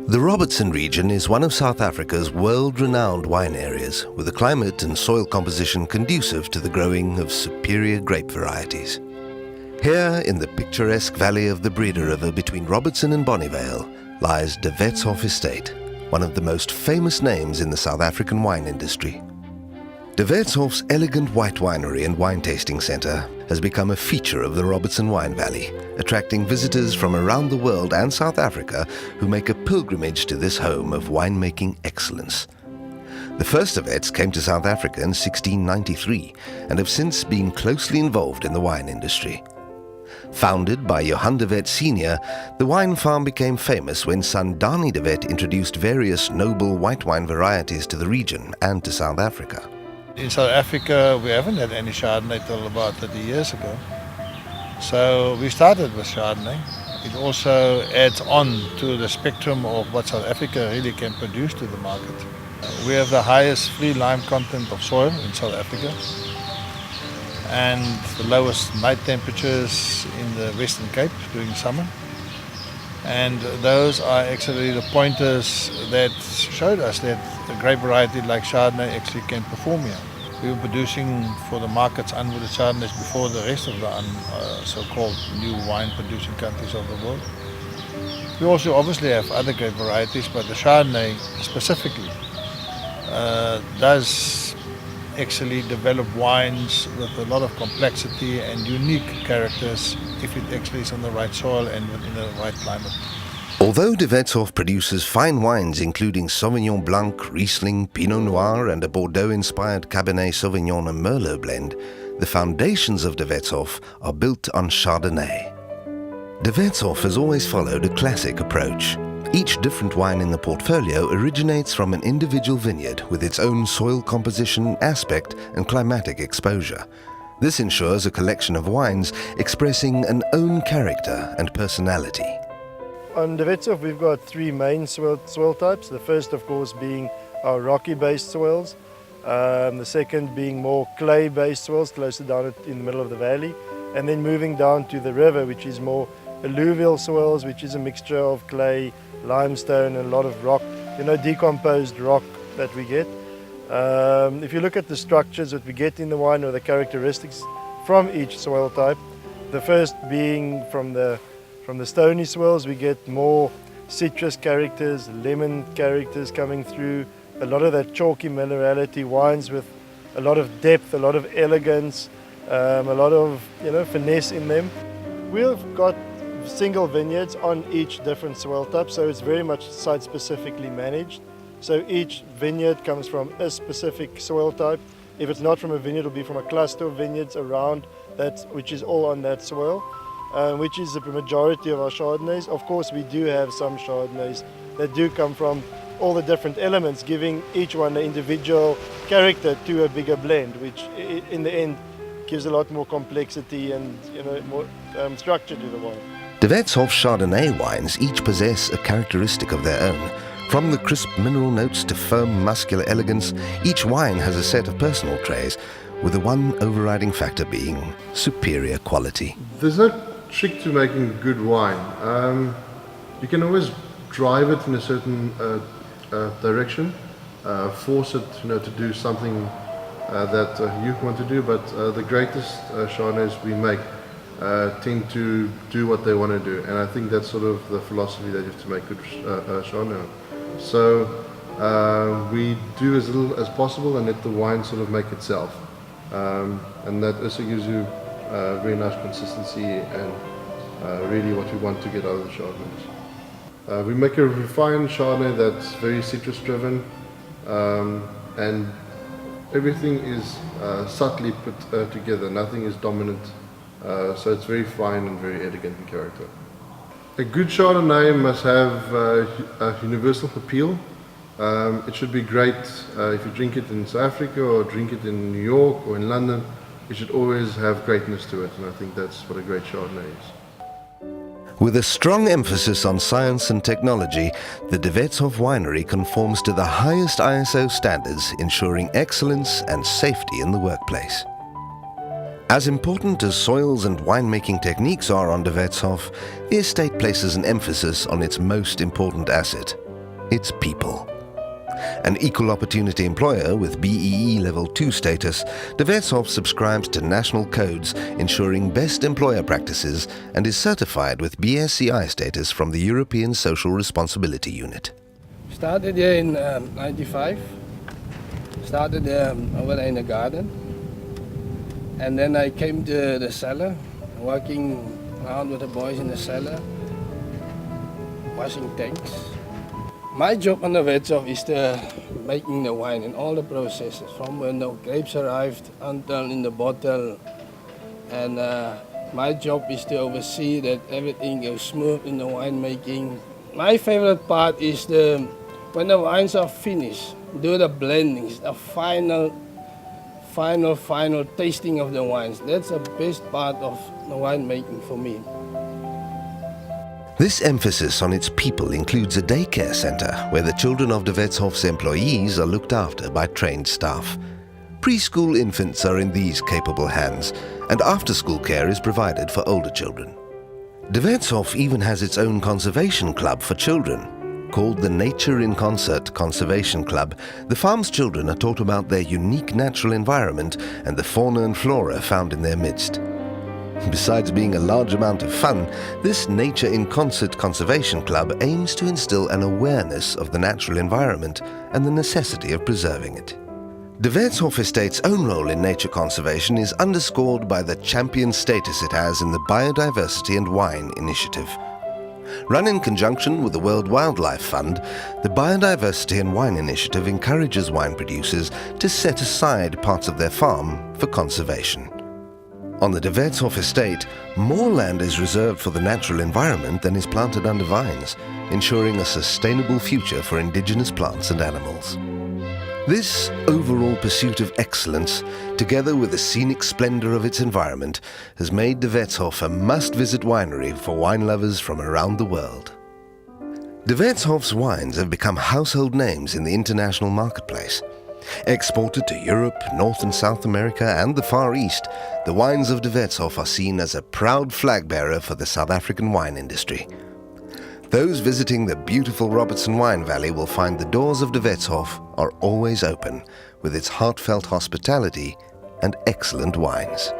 The Robertson region is one of South Africa's world-renowned wine areas, with a climate and soil composition conducive to the growing of superior grape varieties. Here, in the picturesque valley of the Breede River between Robertson and Bonnievale, lies the Wetshof estate, one of the most famous names in the South African wine industry. De Wetshof's elegant white winery and wine tasting centre has become a feature of the Robertson Wine Valley, attracting visitors from around the world and South Africa who make a pilgrimage to this home of winemaking excellence. The first De Wets came to South Africa in 1693 and have since been closely involved in the wine industry. Founded by Johan de Wet Sr., the wine farm became famous when son Dani de Wet introduced various noble white wine varieties to the region and to South Africa. In South Africa, we haven't had any Chardonnay till about 30 years ago. So we started with Chardonnay. It also adds on to the spectrum of what South Africa really can produce to the market. We have the highest free lime content of soil in South Africa and the lowest night temperatures in the Western Cape during summer. And those are actually the pointers that showed us that a grape variety like Chardonnay actually can perform here. We were producing for the markets unwooded Chardonnays before the rest of the so-called new wine-producing countries of the world. We also obviously have other grape varieties, but the Chardonnay specifically does actually develop wines with a lot of complexity and unique characters if it actually is on the right soil and within the right climate. Although De Wetshof produces fine wines including Sauvignon Blanc, Riesling, Pinot Noir and a Bordeaux-inspired Cabernet Sauvignon and Merlot blend, the foundations of De Wetshof are built on Chardonnay. De Wetshof has always followed a classic approach. Each different wine in the portfolio originates from an individual vineyard with its own soil composition, aspect and climatic exposure. This ensures a collection of wines expressing an own character and personality. On De Wetshof we've got three main soil types. The first of course being our rocky-based soils. The second being more clay-based soils closer down in the middle of the valley. And then moving down to the river, which is more alluvial soils, which is a mixture of clay, limestone and a lot of rock, decomposed rock that we get. If you look at the structures that we get in the wine or the characteristics from each soil type, the first being from the stony soils, we get more citrus characters, lemon characters coming through, a lot of that chalky minerality, wines with a lot of depth, a lot of elegance, a lot of finesse in them. We've got single vineyards on each different soil type, so it's very much site specifically managed. So each vineyard comes from a specific soil type. If it's not from a vineyard, it'll be from a cluster of vineyards around that, which is all on that soil, which is the majority of our Chardonnays. Of course, we do have some Chardonnays that do come from all the different elements, giving each one an individual character to a bigger blend, which in the end gives a lot more complexity and more structure to the wine. De Wetshof Chardonnay wines each possess a characteristic of their own. From the crisp mineral notes to firm muscular elegance, each wine has a set of personal traits, with the one overriding factor being superior quality. There's no trick to making good wine. You can always drive it in a certain direction, force it to do something that you want to do, but the greatest Chardonnays we make tend to do what they want to do, and I think that's sort of the philosophy that you have to make good Chardonnay. So we do as little as possible and let the wine sort of make itself, and that also gives you very nice consistency and really what we want to get out of the Chardonnays. We make a refined Chardonnay that's very citrus driven, and everything is subtly put together, nothing is dominant. So it's very fine and very elegant in character. A good Chardonnay must have a universal appeal. It should be great if you drink it in South Africa or drink it in New York or in London. It should always have greatness to it, and I think that's what a great Chardonnay is. With a strong emphasis on science and technology, the De Wetshof winery conforms to the highest ISO standards, ensuring excellence and safety in the workplace. As important as soils and winemaking techniques are on De Wetshof, the estate places an emphasis on its most important asset, its people. An equal opportunity employer with BEE Level 2 status, de Wetshof subscribes to national codes ensuring best employer practices and is certified with BSCI status from the European Social Responsibility Unit. Started here in 95. Started over there in the garden. And then I came to the cellar, working around with the boys in the cellar, washing tanks. My job on the Wetshof is making the wine and all the processes, from when the grapes arrived until in the bottle. And my job is to oversee that everything goes smooth in the winemaking. My favorite part is when the wines are finished, do the blendings, the final tasting of the wines. That's the best part of the winemaking for me. This emphasis on its people includes a daycare center where the children of de Wetshof's employees are looked after by trained staff. Preschool infants are in these capable hands, and after-school care is provided for older children. De Wetshof even has its own conservation club for children. Called the Nature in Concert Conservation Club, the farm's children are taught about their unique natural environment and the fauna and flora found in their midst. Besides being a large amount of fun, this Nature in Concert Conservation Club aims to instill an awareness of the natural environment and the necessity of preserving it. De Wetshof Estate's own role in nature conservation is underscored by the champion status it has in the Biodiversity and Wine Initiative. Run in conjunction with the World Wildlife Fund, the Biodiversity and Wine Initiative encourages wine producers to set aside parts of their farm for conservation. On the de Wetshof estate, more land is reserved for the natural environment than is planted under vines, ensuring a sustainable future for indigenous plants and animals. This overall pursuit of excellence, together with the scenic splendor of its environment, has made de Wetshof a must-visit winery for wine lovers from around the world. De Wetshof's wines have become household names in the international marketplace. Exported to Europe, North and South America and the Far East, the wines of de Wetshof are seen as a proud flag bearer for the South African wine industry. Those visiting the beautiful Robertson Wine Valley will find the doors of de Wetshof are always open, with its heartfelt hospitality and excellent wines.